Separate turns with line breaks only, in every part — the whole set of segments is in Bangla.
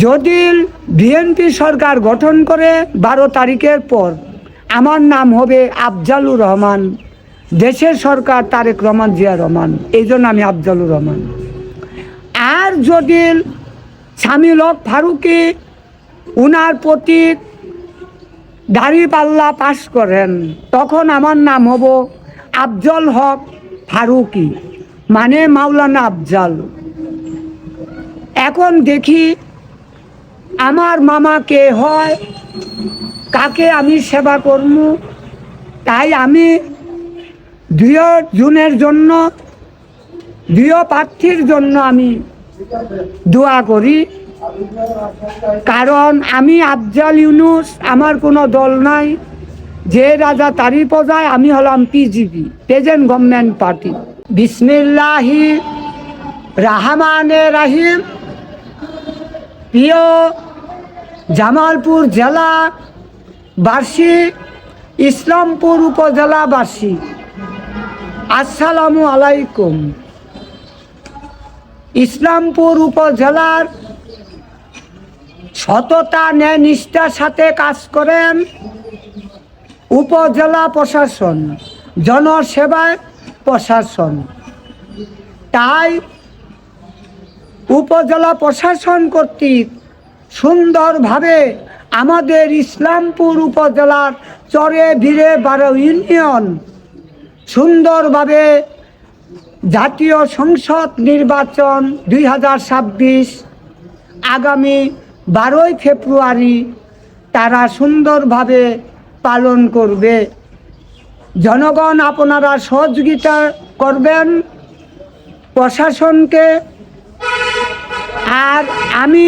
যদি বিএনপি সরকার গঠন করে 12 তারিখের পর আমার নাম হবে আফজালুর রহমান। দেশের সরকার তারেক রহমান, জিয়া রহমান, এই জন্য আমি আফজালুর রহমান। আর যদি শামিল হক ফারুকি উনার প্রতীক দাঁড়িপাল্লা পাশ করেন, তখন আমার নাম হব আফজল হক ফারুকি, মানে মাওলানা আফজাল। এখন দেখি আমার মামা কে হয়, কাকে আমি সেবা করব। তাই আমি 2 জুনের জন্য 2 প্রার্থীর জন্য আমি দোয়া করি। কারণ আমি আফজাল ইউনুস, আমার কোনো দল নাই, যে রাজা তারই প্রজায়। আমি হলাম পিজিপি, প্রেজেন্ট গভর্নমেন্ট পার্টি। বিসমিল্লাহি রহমানির রহিম। প্রিয় জামালপুর জেলা বাসী, ইসলামপুর উপজেলাবাসী, আসসালামু আলাইকুম। ইসলামপুর উপজেলার সততা ন্যায় নিষ্ঠার সাথে কাজ করেন উপজেলা প্রশাসন, জনসেবায় প্রশাসন। তাই উপজেলা প্রশাসন কর্তৃক সুন্দরভাবে আমাদের ইসলামপুর উপজেলার চরে ভিড়ে 12 ইউনিয়ন সুন্দরভাবে জাতীয় সংসদ নির্বাচন 2026 আগামী 12 ফেব্রুয়ারি তারা সুন্দরভাবে পালন করবে। জনগণ আপনারা সহযোগিতা করবেন প্রশাসনকে। আর আমি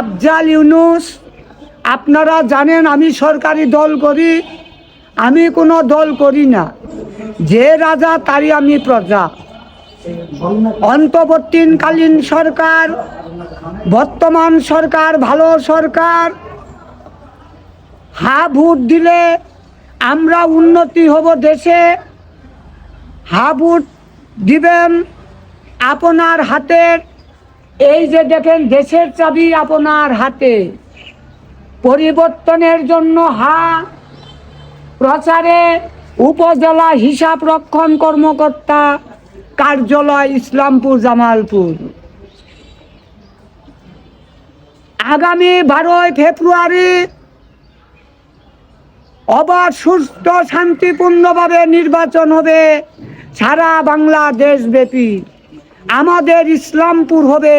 আফজাল ইউনুস, আপনারা জানেন আমি সরকারি দল করি, আমি কোনো দল করি না, যে রাজা তারই আমি প্রজা। অন্তর্বর্তীকালীন সরকার, বর্তমান সরকার ভালো সরকার। হা ভোট দিলে আমরা উন্নতি হব দেশে। হা ভোট দিবেন আপনার হাতের, এই যে দেখেন দেশের চাবি আপনার হাতে। পরিবর্তনের জন্য হা প্রচারে উপজেলা হিসাব রক্ষণ কর্মকর্তা কার্যালয়, ইসলামপুর, জামালপুর। আগামী 12 ফেব্রুয়ারি অবাধ, সুস্থ, শান্তিপূর্ণভাবে নির্বাচন হবে সারা বাংলাদেশ ব্যাপী। আমাদের ইসলামপুর হবে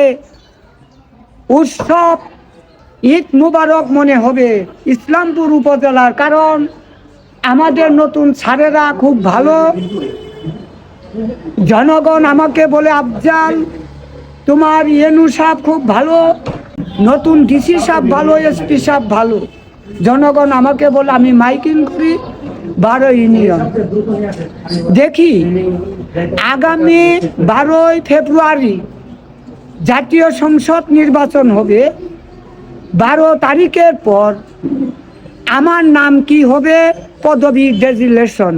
উৎসব, ঈদ মুবারক মনে হবে ইসলামপুর উপজেলার। কারণ আমাদের নতুন ছাড়েরা খুব ভালো। জনগণ আমাকে বলে আফজাল তোমার ইয়েনু সাহেব খুব ভালো, নতুন ডিসি সাহেব ভালো, এসপি সাহেব ভালো। জনগণ আমাকে বলে, আমি মাইকিং করি 12 ইউনিয়ন। দেখি আগামী 12 ফেব্রুয়ারি জাতীয় সংসদ নির্বাচন হবে। 12 তারিখের পর আমার নাম কি হবে, পদবি ডেজিগনেশন।